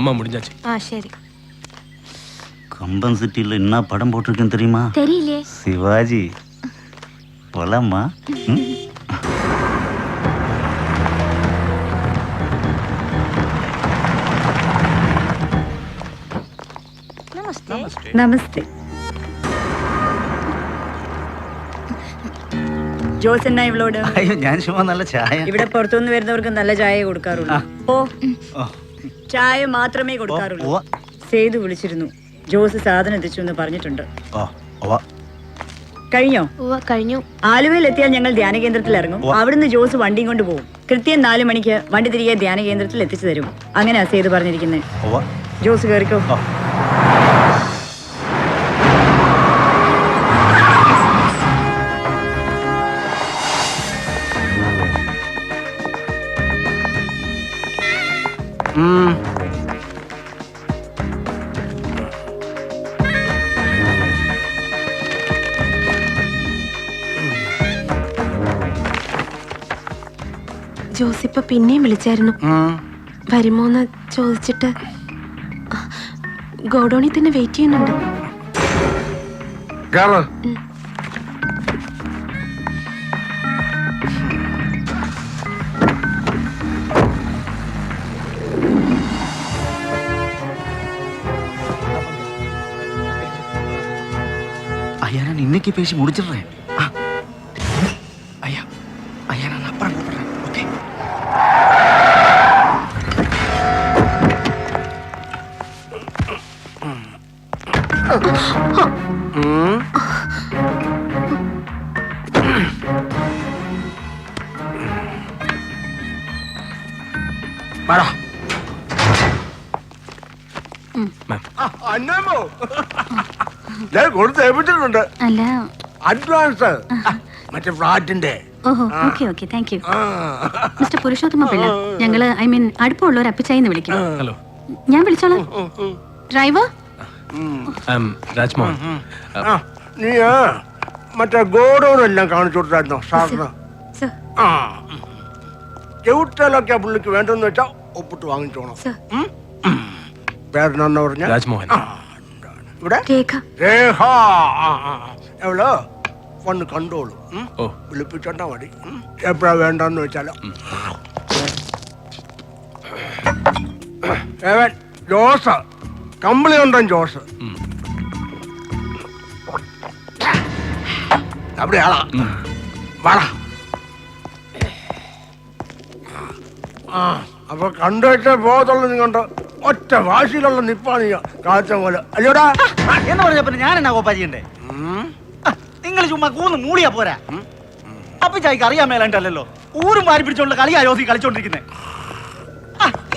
ஆமா முடிஞ்சாச்சு. சரி. கம்பன் சிட்டியில் என்ன படம் போட்டிருக்கேன் தெரியுமா? தெரியலையே. சிவாஜி. போலாமா? നമസ്തേ. നമസ്തേ. ജോസ് എന്നാ ഇവളോട്? അയ്യോ ഞാൻ ചുമ്മാ നല്ല ചായ. ഇവിടെ പുറത്തുനിന്ന് വരുന്നവർക്ക് നല്ല ചായ കൊടുക്കാറുള്ളൂ. ചായ മാത്രമേ കൊടുക്കാറുള്ളൂ. സേതു വിളിച്ചിരുന്നു. ജോസ് സാധനം എത്തിച്ചു എന്ന് പറഞ്ഞിട്ടുണ്ട്. കഴിഞ്ഞോ? കഴിഞ്ഞു. ആലുവയിൽ എത്തിയാൽ ഞങ്ങൾ ധ്യാന കേന്ദ്രത്തിൽ ഇറങ്ങും. അവിടുന്ന് ജോസ് വണ്ടിയും കൊണ്ട് പോകും. കൃത്യം 4 മണിക്ക് വണ്ടി തിരികെ ധ്യാന കേന്ദ്രത്തിൽ എത്തിച്ചു തരും. അങ്ങനെയാ സേതു പറഞ്ഞിരിക്കുന്നത്. ജോസ് കേറിക്കോ. ജോസിപ്പ പിന്നെയും വിളിച്ചായിരുന്നു. വരുമോന്ന് ചോദിച്ചിട്ട് ഗോഡൌണിൽ തന്നെ വെയിറ്റ് ചെയ്യുന്നുണ്ട്. ஐயா நான் இன்னைக்கு பேசி முடிச்சிடுறேன். ஐயா ஐயா நான் அப்புறம் கூப்பிடுறேன். ஓகே. വാടാ. അന്നമ്മോ ഞാൻ കൊടുത്ത് ഏൽപ്പിച്ചിട്ടുണ്ട്. അല്ല അഡ്വാൻസ് മറ്റേ ഫ്ലാറ്റിന്റെ. Okay thank you mister Purushothama Pillai. ഞങ്ങള് അടുപ്പമുള്ളവർ അപ്പിച്ചായിന്ന് വിളിക്കും. ഹലോ ഞാൻ വിളിച്ചോളാം. ഡ്രൈവർ രാജ്മോഹൻ. നീ മറ്റേ ഗോഡൌൺ എല്ലാം കാണിച്ചു കൊടുത്തായിരുന്നോ സാറിന്? ചവിട്ടലൊക്കെ പുള്ളിക്ക് വേണ്ടെന്ന് വെച്ചാ ഒപ്പിട്ട് വാങ്ങിച്ചോണം. പേരെന്നാ പറഞ്ഞ? രാജ്മോഹൻ. ഇവിടെ രേഖ. രേഖ എവളോ വന്ന് കണ്ടോളൂ. വിളിപ്പിച്ചോണ്ടാ മതി. എപ്പോഴാ വേണ്ടെന്ന് വെച്ചാലോ. ജോസ് കമ്പിളി ഉണ്ടോ ജോസ്? അവിടെയാളാ വാടാ. അപ്പൊ കണ്ടുവെച്ചേ പോകത്തുള്ളൂ. നീ കണ്ടോ ഒറ്റ വാശിയിലുള്ള നിപ്പാണ് കാഴ്ച പോലെ. അല്ലോടാ എന്ന് പറഞ്ഞപ്പോ ഞാൻ എന്നാ കോപ്പാജിണ്ടേ? നിങ്ങൾ ചുമ്മാ കൂന്ന് മൂളിയാ പോരാ. അപ്പൊ ചായ്ക്ക് അറിയാൻ മേലണ്ടല്ലോ. ഊരും വാരി പിടിച്ചോണ്ട് കളിയാ ജോസി കളിച്ചോണ്ടിരിക്കുന്നേ.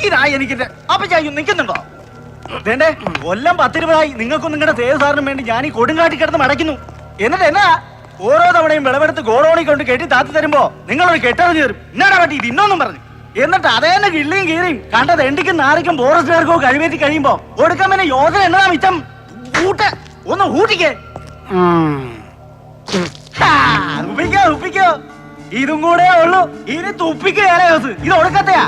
ഇതായി എനിക്ക് അപ്പൊ ചായ്ക്കും നിൽക്കുന്നുണ്ടോ? വേണ്ടേ കൊല്ലം 10 രൂപയായി നിങ്ങൾക്കും നിങ്ങളുടെ സേവ് സാറിനും വേണ്ടി ഞാൻ ഈ കൊടുങ്കാട്ടി കിടന്ന് മടക്കുന്നു. എന്നിട്ട് എന്നാ ഓരോ തവണയും വിളവെടുത്ത് ഗോഡൌണിൽ കൊണ്ട് കെട്ടി താത്തി തരുമ്പോ നിങ്ങളൊരു കെട്ടറിഞ്ഞു തരും. എന്നാടാ പറ്റി ഇത് ഇന്നൊന്നും പറഞ്ഞു. എന്നിട്ട് അതേന്നെ കിള്ളിയും കീറിയും കണ്ടത് എണ്ടിക്കും നാരിക്കും ഫോറസ്റ്റുകാർക്കോ കഴിവേറ്റി കഴിയുമ്പോ കൊടുക്കാൻ പിന്നെ യോജന എന്നതാ മിച്ചം. ഒന്ന് ഊട്ടിക്കേ. ഉപ്പിക്കോ ഇതും കൂടെ ഉള്ളൂ. ഇനി തുപ്പിക്കുകയാണ് യോസ്. ഇത് ഒടുക്കത്തെയാ.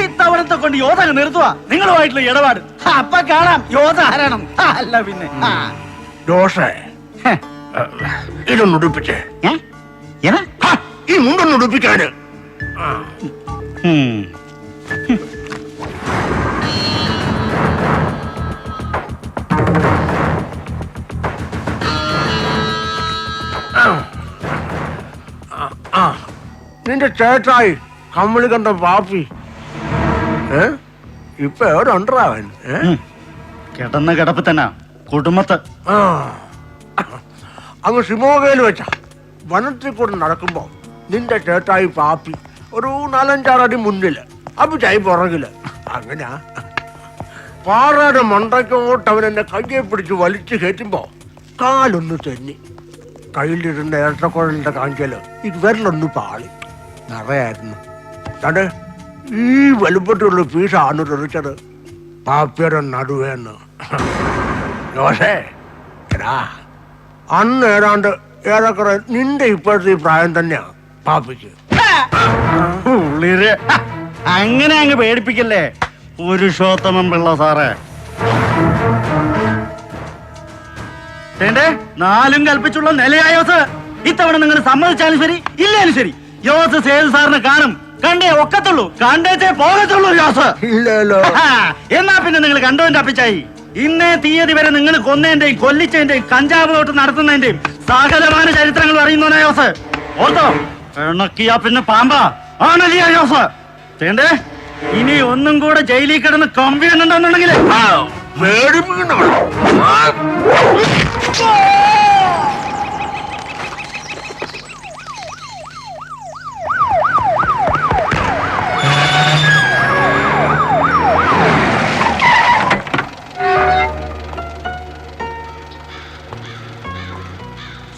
ഇത്തവണത്തെ കൊണ്ട് യോധ നിർത്തുക നിങ്ങളുമായിട്ടുള്ള ഇടപാട്. അപ്പൊ കാണാം യോധ ആരാണം. അല്ല പിന്നെ ദോഷേ ഇതൊന്ന് ഉടുപ്പിച്ചേ. ഈ മുണ്ടൊന്ന് ഉടുപ്പിക്കാന്. നിന്റെ ചേട്ടായി കമ്മിളി കണ്ട പാപ്പി ഇപ്പൊ എവിടെണ്ടാവൻ? കിടന്ന കിടപ്പ് തന്നെ കുടുംബത്ത്. അങ്ങ് ഷിമോഗയിൽ വെച്ച വനത്തിൽ കൂടെ നടക്കുമ്പോ നിന്റെ ചേട്ടായി പാപ്പി ഒരു 4-5 അടി മുന്നില്, അപ്പിച്ചായി പുറകില്. അങ്ങനെയാ പാറയുടെ മണ്ടയ്ക്കോട്ട് അവൻ എന്നെ കയ്യെ പിടിച്ച് വലിച്ചു കയറ്റുമ്പോ കാലൊന്ന് തെന്നി. കയ്യിലിരുന്ന ഇരട്ടക്കുഴലിന്റെ കാഞ്ചല് ഇത് വിരലൊന്ന് പാളി നിറയായിരുന്നു. അതെ ഈ വലുപ്പത്തിലുള്ള പീസാണ് തെറിച്ചത് പാപ്പിയുടെ നടുവേന്ന്. ജോസേ എടാ അന്ന് ഏതാണ്ട് ഏറെക്കുറെ നിന്റെ ഇപ്പോഴത്തെ ഈ പ്രായം തന്നെയാ പാപ്പിക്ക്. അങ്ങനെ അങ്ങ് പേടിപ്പിക്കല്ലേ. പുരുഷോത്തമൻ പിള്ള സാറേ. വേണ്ടേ നാലും കൽപ്പിച്ചുള്ള നിലയായ യോസ്. ഇത്തവണ നിങ്ങൾ സമ്മതിച്ചാലും ശരി ഇല്ലാലും ശരി യോസ് സേതു സാറിനെ കാണും. കണ്ടേ ഒക്കത്തുള്ളൂ, കണ്ടേച്ചേ പോകത്തുള്ളൂ യോസ്. ഇല്ലല്ലോ. എന്നാ പിന്നെ നിങ്ങൾ കണ്ടോന്റെ അപ്പിച്ചായി. ഇന്നേ തീയതി വരെ നിങ്ങൾ കൊന്നതിന്റെയും കൊല്ലിച്ചതിന്റെയും കഞ്ചാവ് തോട്ട് നടത്തുന്നതിന്റെയും സകലമാന ചരിത്രങ്ങൾ അറിയുന്നവനാ യോസ്. ഓർത്തോ, ഇണക്കിയാ പിന്നെ പാമ്പാ ആണല്ലേ യോസ്. വേണ്ടേ ഇനി ഒന്നും കൂടെ ജയിലിൽ കിടന്ന് കമ്പി എണ്ണുണ്ടെന്നുണ്ടെങ്കിൽ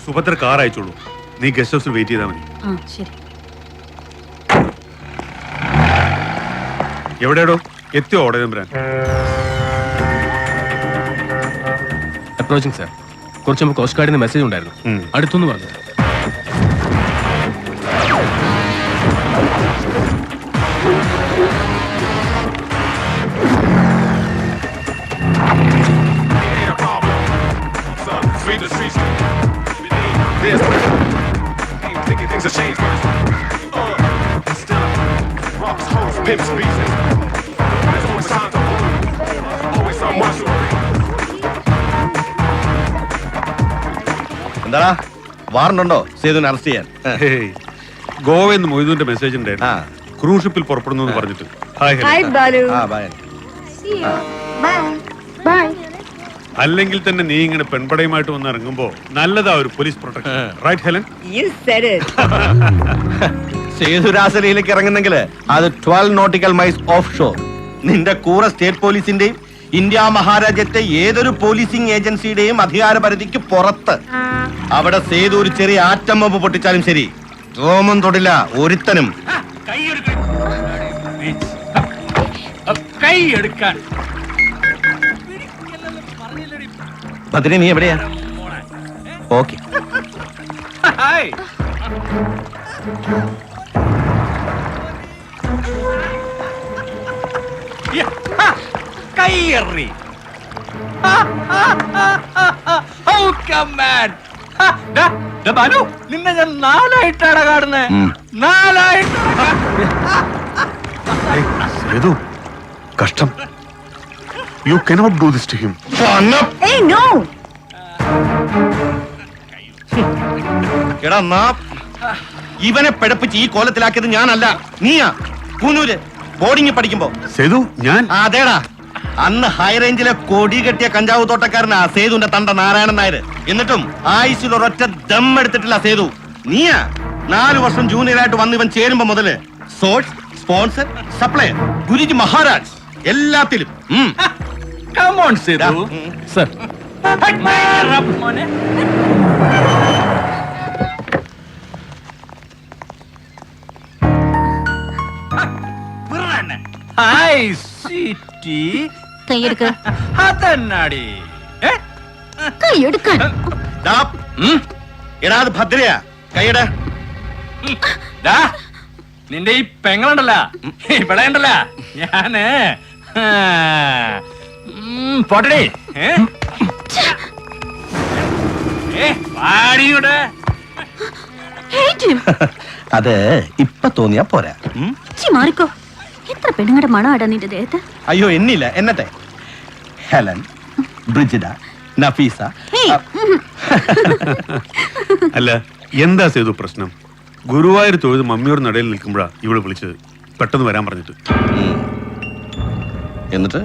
സുഭദ്ര കാർ അയച്ചോളൂ. നീ ഗസ്റ്റ് ഹൗസിൽ വെയിറ്റ് ചെയ്താൽ മതി. ആ ശരി. എവിടെയാടോ എത്തിയോ ഓടെ നമ്പരാൻ? Approaching sir. കുറച്ച് മുമ്പ് കോസ്റ്റ് ഗാർഡിന് മെസ്സേജ് ഉണ്ടായിരുന്നു. അടുത്തൊന്ന് പറഞ്ഞു. എന്താ വാറണ്ടുണ്ടോ സേതുവിനെ അറസ്റ്റ് ചെയ്യാൻ? ഗോവയിൽ നിന്ന് മൊയ്തുവിന്റെ മെസ്സേജ് ഉണ്ടായിരുന്നു. ക്രൂസ് ഷിപ്പിൽ പുറപ്പെടുന്നു എന്ന് പറഞ്ഞിട്ട്. ഹായ് ബാലു. അല്ലെങ്കിൽ തന്നെ നീ ഇങ്ങനെ പെൺപടയുമായിട്ട് വന്ന് ഇറങ്ങുമ്പോ നല്ലതാ ഒരു police protection. Right Helen? You said it. സേതുരാസലയിലേക്ക് ഇറങ്ങുന്നെങ്കിൽ അത് 12 നോട്ടിക്കൽ മൈൽസ് ഓഫ് ഷോർ. നിന്റെ കൂറ സ്റ്റേറ്റ് പോലീസിന്റെയും ഇന്ത്യ മഹാരാജ്യത്തെ ഏതൊരു പോലീസിംഗ് ഏജൻസിയുടെയും അധികാര പരിധിക്ക് പുറത്ത്. അവിടെ സേതു ഒരു ചെറിയ ആറ്റം ബോംബ് പൊട്ടിച്ചാലും ശരി, റോമം തൊടില്ല ഒരുത്തനും. കൈയെടുക്കാൻ ഭദ്രേ, നീ എവിടെയാ? ഓക്കെ. കൈയേറി നിന്നെ ഞാൻ നാലായിട്ടാണ് കാണുന്നേ. നാലായിട്ട് സേതു, കഷ്ടം. You cannot do this to him. Hey, no. എടാ ഇവനെ പിഴപ്പിച്ച് ഈ കോലത്തിലാക്കിയത് ഞാനല്ല, നീയാ. കൂനൂര് ബോർഡിംഗ് പഠിക്കുമ്പോ സേതു, ഞാൻ അതേടാ അന്ന് ഹൈ റേഞ്ചിലെ കൊടി കെട്ടിയ കഞ്ചാവ് തോട്ടക്കാരനാ സേതുവിന്റെ തണ്ട നാരായണൻ നായർ. എന്നിട്ടും ആയുസിൽ ഒരൊറ്റ ദം എടുത്തിട്ടില്ല സേതു. നീയാ 4 വർഷം ജൂനിയറായിട്ട് വന്ന് ഇവൻ ചേരുമ്പോ മുതല് source, sponsor, supplier, Guruji Maharaj എല്ലാത്തിലും. Come on Sethu sir. മോനെ. Hi city. കൈയെടുക്ക. അതെന്നാടി കൈയെടുക്കാൻ. എടാ അത് ഭദ്രയാ, കൈയട. നിന്റെ ഈ പെങ്ങളുണ്ടല്ല ഇവിടെ ഉണ്ടല്ല ഞാന് പോട്ടടി. വാടിയുടെ അത് ഇപ്പൊ തോന്നിയാ പോരാ. മാറിക്കോ. എത്ര പെണ്ണുങ്ങളുടെ മണമാടാ നിന്റെ ദേഹത്ത്. അയ്യോ എന്നില്ല, എന്നട്ടെ. ഹെലൻ, ബ്രിജിഡ, നഫീസ. അല്ല, എന്താ സേതു പ്രശ്നം? ഗുരുവായൂർ തൊഴുത് മമ്മിയോട് നടയിൽ നിൽക്കുമ്പോഴാ ഇവിടെ വിളിച്ചത്, പെട്ടെന്ന് വരാൻ പറഞ്ഞിട്ട്. എന്നിട്ട്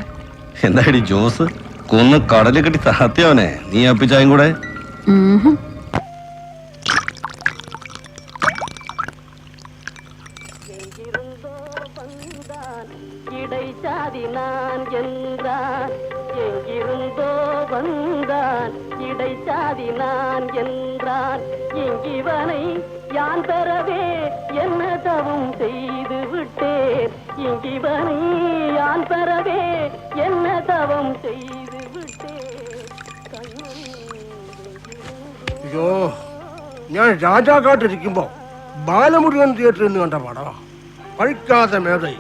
എന്താടി ജോസ് കൊന്ന് കടല് കെട്ടി സത്യവനെ നീ അപ്പിച്ചായും കൂടെ? இடைச்சாதி நான் என்றான் எங்கிருந்தோ வந்தான் இடைச்சாதி நான் என்றான் இங்கிவனை யான் பெறவே என்ன தவம் செய்து விட்டேன் இங்கிவனை யான் பெறவே என்ன தவம் செய்து விட்டேன். അയ്യോ, ഞാൻ രാജാക്കാട്ടിരിക്കുമ്പോ ബാലമുരുകൻ തിയേറ്ററിൽ നിന്ന് കണ്ട പടം കഴിക്കാതെ മേധയി.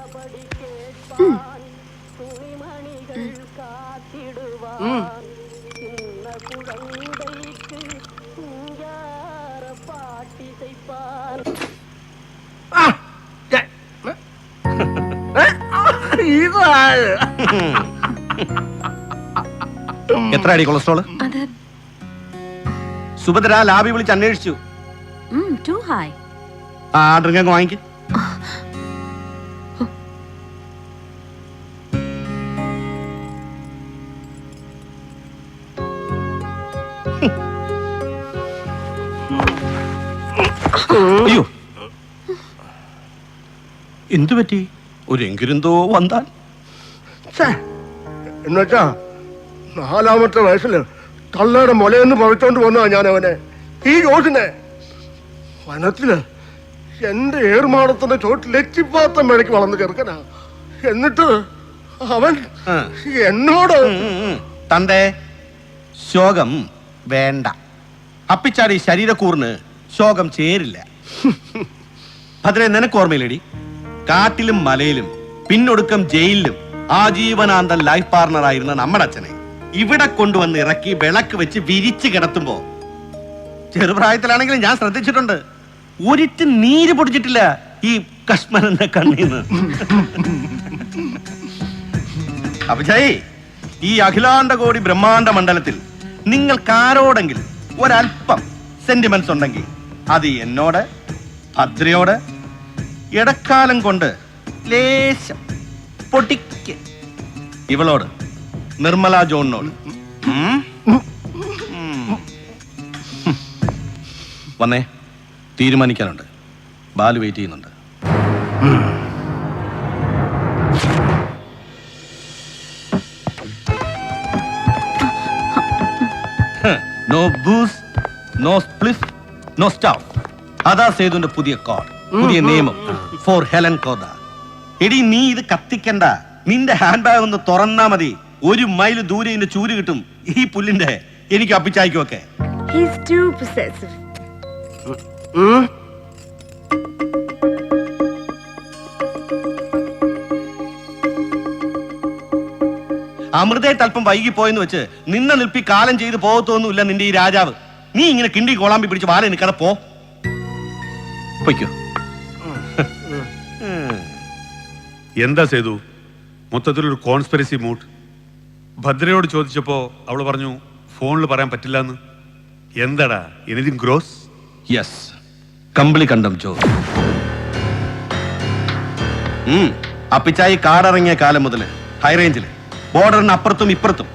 சொன்னபடி கேட்பான் துணிமணிகள் காத்திடுவான் சின்ன குழந்தைக்கு சிங்கார பாட்டிசைப்பான் ഇതാണ് എത്ര അടി കൊളസ്ട്രോള്? അത് സുഭദ്ര ലാബി വിളിച്ച് അന്വേഷിച്ചു. To high. ആ ഡ്രിങ്ക് അങ്ങ് വാങ്ങിക്ക്. അയ്യോ, എന്തു പറ്റി? ഒരു എങ്കിലെന്തോ വന്നാൽ എന്നുവെച്ചാ 4-ാമത്തെ വയസ്സില് തള്ളയുടെ മുലയെന്ന് പറിച്ചോണ്ട് വന്നതാ ഞാൻ അവനെ. ഈ ജോസിനെ വനത്തില് എന്റെ ഏറുമാടത്തിന്റെ ചോട്ടിൽ എച്ചിപ്പാത്ത മേടയ്ക്ക് വളർന്ന് ചെറുക്കനാ. എന്നിട്ട് അവൻ എന്നോട് തന്റെ ശോകം വേണ്ട. അപ്പിച്ചാടി ശരീരക്കൂറിന് ശോകം ചേരില്ല. ഭദ്രേ, നിനക്ക് ഓർമ്മയില്ലടി? കാട്ടിലും മലയിലും പിന്നൊടുക്കം ജയിലിലും ആജീവനാന്ത ലൈഫ് പാർട്ണർ ആയിരുന്ന നമ്മുടെ അച്ഛനെ ഇവിടെ കൊണ്ടുവന്ന് ഇറക്കി വിളക്ക് വെച്ച് വിരിച്ചു കിടത്തുമ്പോ ചെറുപ്രായത്തിലാണെങ്കിലും ഞാൻ ശ്രദ്ധിച്ചിട്ടുണ്ട്, ഒരിറ്റ് നീര് പൊടിച്ചിട്ടില്ല ഈ കശ്മലന്റെ കണ്ണീന്ന്. അഭിജയ്, ഈ അഖിലാണ്ട കോടി ബ്രഹ്മാണ്ട മണ്ഡലത്തിൽ നിങ്ങൾക്കാരോടെങ്കിലും ഒരല്പം സെന്റിമെന്റ്സ് ഉണ്ടെങ്കിൽ അത് എന്നോട്, ഭദ്രയോട്, ഇടക്കാലം കൊണ്ട് ലേശം പൊട്ടിക്ക് ഇവളോട്, നിർമ്മല ജോണിനോട്. വന്നേ, തീരുമാനിക്കാനുണ്ട്. ബാലു വെയിറ്റ് ചെയ്യുന്നുണ്ട്. No booze, no spliff, no stuff. അതാ സേതുവിന്റെ പുതിയ കോഡ്, പുതിയ നിയമം ഫോർ ഹെലൻ കോദ. എടി, നീ ഇത് കത്തിക്കണ്ട. നിന്റെ ഹാൻഡ് ബാഗ് ഒന്ന് തുറന്നാ മതി, 1 മൈൽ ദൂരെ ഇതിന്റെ ചൂര് കിട്ടും ഈ പുല്ലിന്റെ. എനിക്ക് അപ്പിച്ചായിക്കും ഒക്കെ. He's too possessive. അമൃതയായിട്ട് അല്പം വൈകി പോയെന്ന് വെച്ച് നിന്നെ നിൽപ്പി കാലം ചെയ്ത് പോകത്തൊന്നുമില്ല നിന്റെ ഈ രാജാവ്. നീ ഇങ്ങനെ കിണ്ടി കോളാമ്പി പിടിച്ച് വാല നിൽക്കാതെ പൊയ്ക്കോ. എന്താ സേതു, മൊത്തത്തിലൊരു കോൺസ്പിറസി മൂഡ്. ഭദ്രയോട് ചോദിച്ചപ്പോ അവള് പറഞ്ഞു ഫോണിൽ പറയാൻ പറ്റില്ല എന്ന്. എന്താടാ, എനിത്തിങ് ഗ്രോസ്? യെസ്, കമ്പിളി കണ്ടം ജോ. അപ്പിച്ചായി കാടിറങ്ങിയ കാലം മുതൽ ഹൈറേഞ്ചില് ബോർഡറിന് അപ്പുറത്തും ഇപ്പുറത്തും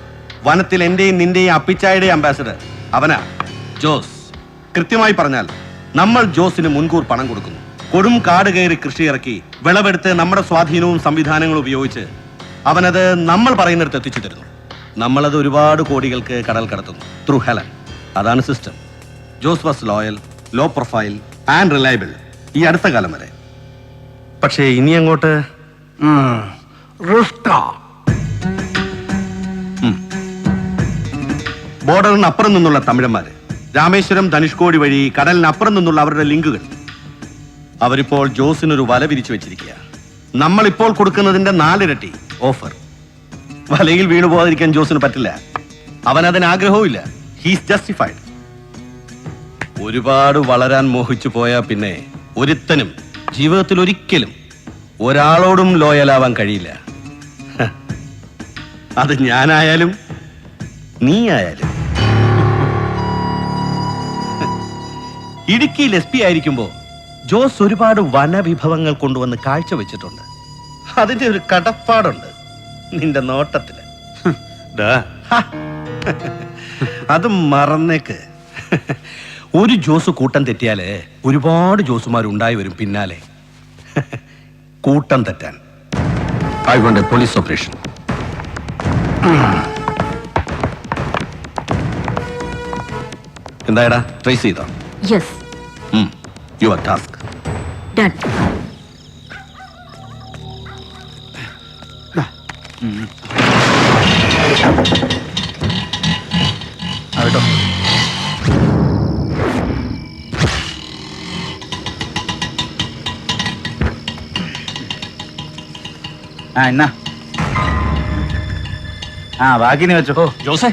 വനത്തിൽ എന്റെയും നിന്റെയും അപ്പിച്ചായുടെയും അംബാസിഡർ അവനാ ജോസ്. കൃത്യമായി പറഞ്ഞാൽ നമ്മൾ ജോസിന് മുൻകൂർ പണം കൊടുക്കുന്നു. കൊടും കാട് കയറി കൃഷി ഇറക്കി വിളവെടുത്ത് നമ്മുടെ സ്വാധീനവും സംവിധാനങ്ങളും ഉപയോഗിച്ച് അവനത് നമ്മൾ പറയുന്നിടത്ത് എത്തിച്ചു തരുന്നു. നമ്മളത് ഒരുപാട് കോടികൾക്ക് കടൽ കടത്തുന്നു ത്രൂ ഹെലൻ. അതാണ് system. Jose was loyal, low profile and reliable ഈ അടുത്ത കാലം വരെ. പക്ഷേ ഇനി അങ്ങോട്ട് ബോർഡറിനപ്പുറം നിന്നുള്ള തമിഴന്മാര്, രാമേശ്വരം, ധനുഷ്കോടി വഴി കടലിനപ്പുറം നിന്നുള്ള അവരുടെ ലിങ്കുകൾ, അവരിപ്പോൾ ജോസിനൊരു വല വിരിച്ചു വെച്ചിരിക്കുക. നമ്മൾ ഇപ്പോൾ കൊടുക്കുന്നതിന്റെ 4 ഇരട്ടി ഓഫർ. വലയിൽ വീണു പോകാതിരിക്കാൻ ജോസിന് പറ്റില്ല. അവൻ അതിന് ആഗ്രഹവും ഇല്ല. He's justified. ഒരുപാട് വളരാൻ മോഹിച്ചു പോയാ പിന്നെ ഒരുത്തനും ജീവിതത്തിൽ ഒരിക്കലും ഒരാളോടും ലോയലാവാൻ കഴിയില്ല. അത് ഞാനായാലും നീ ആയാലും. ഇടുക്കിയിൽ എസ് പി ആയിരിക്കുമ്പോ ജോസ് ഒരുപാട് വനവിഭവങ്ങൾ കൊണ്ടുവന്ന് കാഴ്ചവെച്ചിട്ടുണ്ട്. അതിന്റെ ഒരു കടപ്പാടുണ്ട് നിന്റെ നോട്ടത്തില്. അത് മറന്നേക്ക്. ഒരു ജോസ് കൂട്ടം തെറ്റിയാല് ഒരുപാട് ജോസുമാരുണ്ടായി വരും പിന്നാലെ. കൂട്ടം തെറ്റാൻ I want a police operation. എന്തായടാ, ട്രേസ് ചെയ്തോ? Yes, your task done. ആയിട്ടോ. ആ എന്നാ ആ ബാക്കി നീ വെച്ചോ. ജോസേ